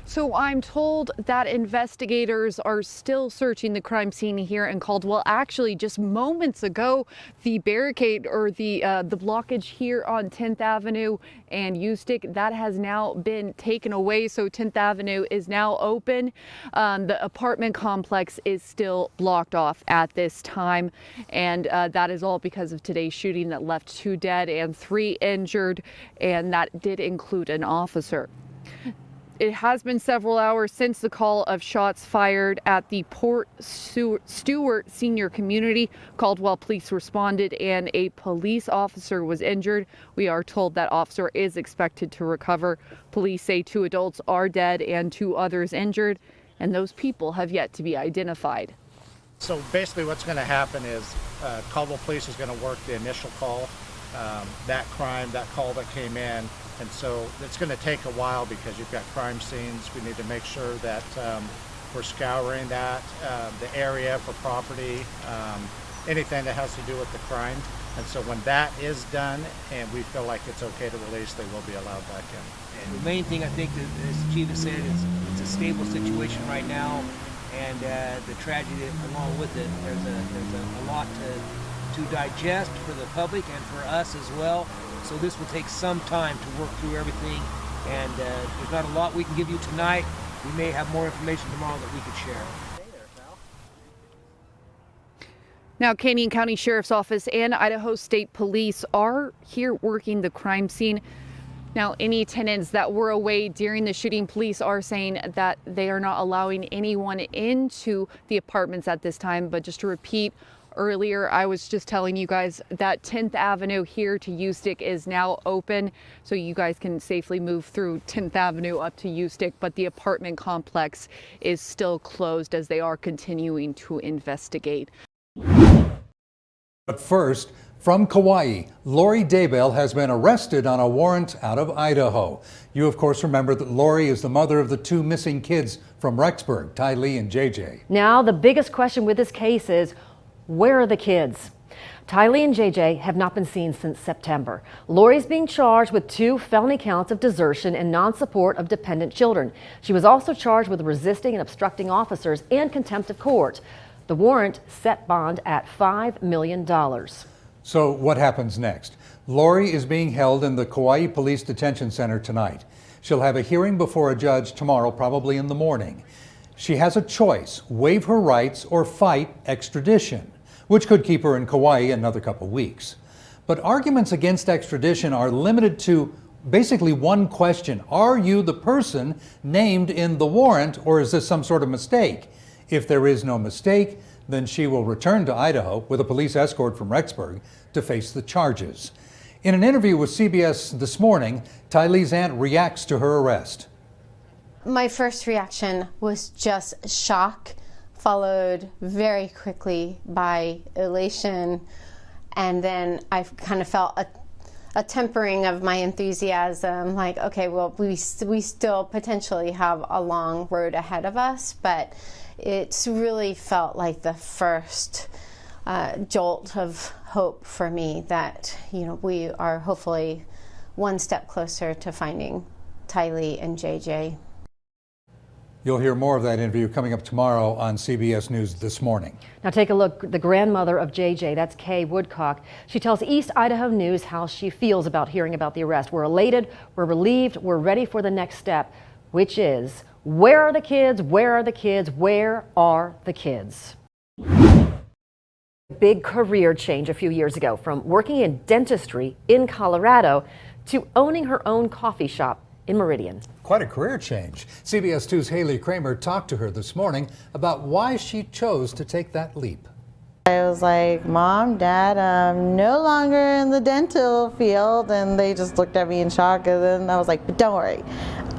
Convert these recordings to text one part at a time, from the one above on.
So I'm told that investigators are still searching the crime scene here in Caldwell. Actually, just moments ago, the barricade or the blockage here on 10th Avenue and Ustick, that has now been taken away. So 10th Avenue is now open. The apartment complex is still blocked off at this time. And that is all because of today's shooting that left 2 dead and 3 injured. And that did include an officer. It has been several hours since the call of shots fired at the Portstewart Senior Community. Caldwell police responded and a police officer was injured. We are told that officer is expected to recover. Police say 2 adults are dead and 2 others injured, and those people have yet to be identified. So basically what's going to happen is Caldwell police is going to work the initial call, that call that came in. And so it's going to take a while because you've got crime scenes. We need to make sure that we're scouring the area for property, anything that has to do with the crime. And so when that is done and we feel like it's okay to release, they will be allowed back in. And the main thing I think that, as the chief has said, is it's a stable situation right now, and the tragedy along with it, there's a lot to digest for the public and for us as well. So this will take some time to work through everything, and there's not a lot we can give you tonight. We may have more information tomorrow that we could share. Now, Canyon County Sheriff's Office and Idaho State Police are here working the crime scene. Now, any tenants that were away during the shooting, police are saying that they are not allowing anyone into the apartments at this time. But just to repeat, earlier, I was just telling you guys that 10th Avenue here to Ustick is now open, so you guys can safely move through 10th Avenue up to Ustick, but the apartment complex is still closed as they are continuing to investigate. But first, from Kauai, Lori Daybell has been arrested on a warrant out of Idaho. You, of course, remember that Lori is the mother of the 2 missing kids from Rexburg, Tylee and JJ. Now, the biggest question with this case is, where are the kids? Tylee and JJ have not been seen since September. Lori's being charged with 2 felony counts of desertion and non-support of dependent children. She was also charged with resisting and obstructing officers and contempt of court. The warrant set bond at $5 million. So what happens next? Lori is being held in the Kauai Police Detention Center tonight. She'll have a hearing before a judge tomorrow, probably in the morning. She has a choice: waive her rights or fight extradition, which could keep her in Kauai another couple weeks. But arguments against extradition are limited to basically one question: are you the person named in the warrant, or is this some sort of mistake? If there is no mistake, then she will return to Idaho with a police escort from Rexburg to face the charges. In an interview with CBS this morning, Tylee's aunt reacts to her arrest. My first reaction was just shock, followed very quickly by elation, and then I kind of felt a tempering of my enthusiasm, like, okay, well, we still potentially have a long road ahead of us, but it's really felt like the first jolt of hope for me that, you know, we are hopefully one step closer to finding Tylee and JJ. You'll hear more of that interview coming up tomorrow on CBS News This Morning. Now take a look. The grandmother of JJ, that's Kay Woodcock. She tells East Idaho News how she feels about hearing about the arrest. We're elated, we're relieved, we're ready for the next step, which is, where are the kids? Where are the kids? Where are the kids? Big career change a few years ago, from working in dentistry in Colorado to owning her own coffee shop in Meridian. Quite a career change. CBS 2's Haley Kramer talked to her this morning about why she chose to take that leap. I was like, Mom, Dad, I'm no longer in the dental field, and they just looked at me in shock, and then I was like, but don't worry,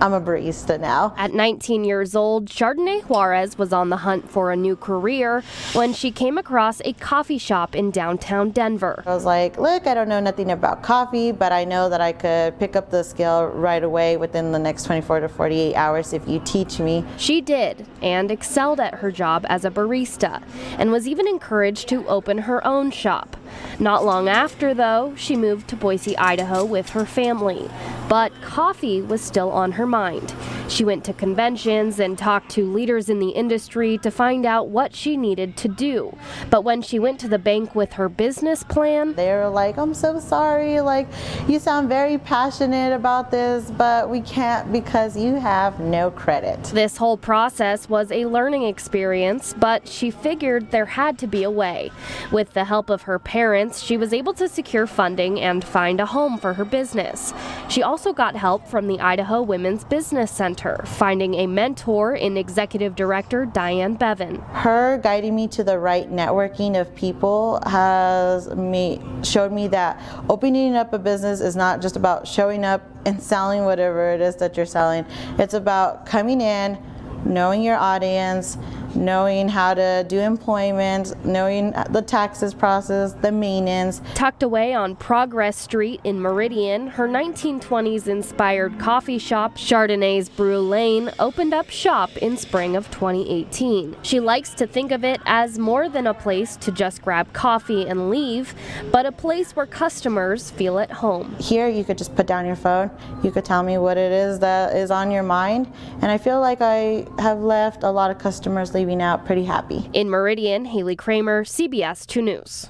I'm a barista now. At 19 years old, Chardonnay Juarez was on the hunt for a new career when she came across a coffee shop in downtown Denver. I was like, look, I don't know nothing about coffee, but I know that I could pick up the skill right away within the next 24 to 48 hours if you teach me. She did, and excelled at her job as a barista, and was even encouraged to open her own shop. Not long after, though, she moved to Boise, Idaho with her family. But coffee was still on her mind. She went to conventions and talked to leaders in the industry to find out what she needed to do. But when she went to the bank with her business plan, they were like, I'm so sorry, like, you sound very passionate about this, but we can't because you have no credit. This whole process was a learning experience, but she figured there had to be a way. With the help of her parents, she was able to secure funding and find a home for her business. She also got help from the Idaho Women's Business Center, finding a mentor in Executive Director Diane Bevan. Her guiding me to the right networking of people showed me that opening up a business is not just about showing up and selling whatever it is that you're selling. It's about coming in, knowing your audience, knowing how to do employment, knowing the taxes process, the maintenance. Tucked away on Progress Street in Meridian, her 1920s inspired coffee shop, Chardonnay's Brew Lane, opened up shop in spring of 2018. She likes to think of it as more than a place to just grab coffee and leave, but a place where customers feel at home. Here you could just put down your phone, you could tell me what it is that is on your mind, and I feel like I have left a lot of customers leaving out pretty happy. In Meridian, Haley Kramer, CBS 2 News.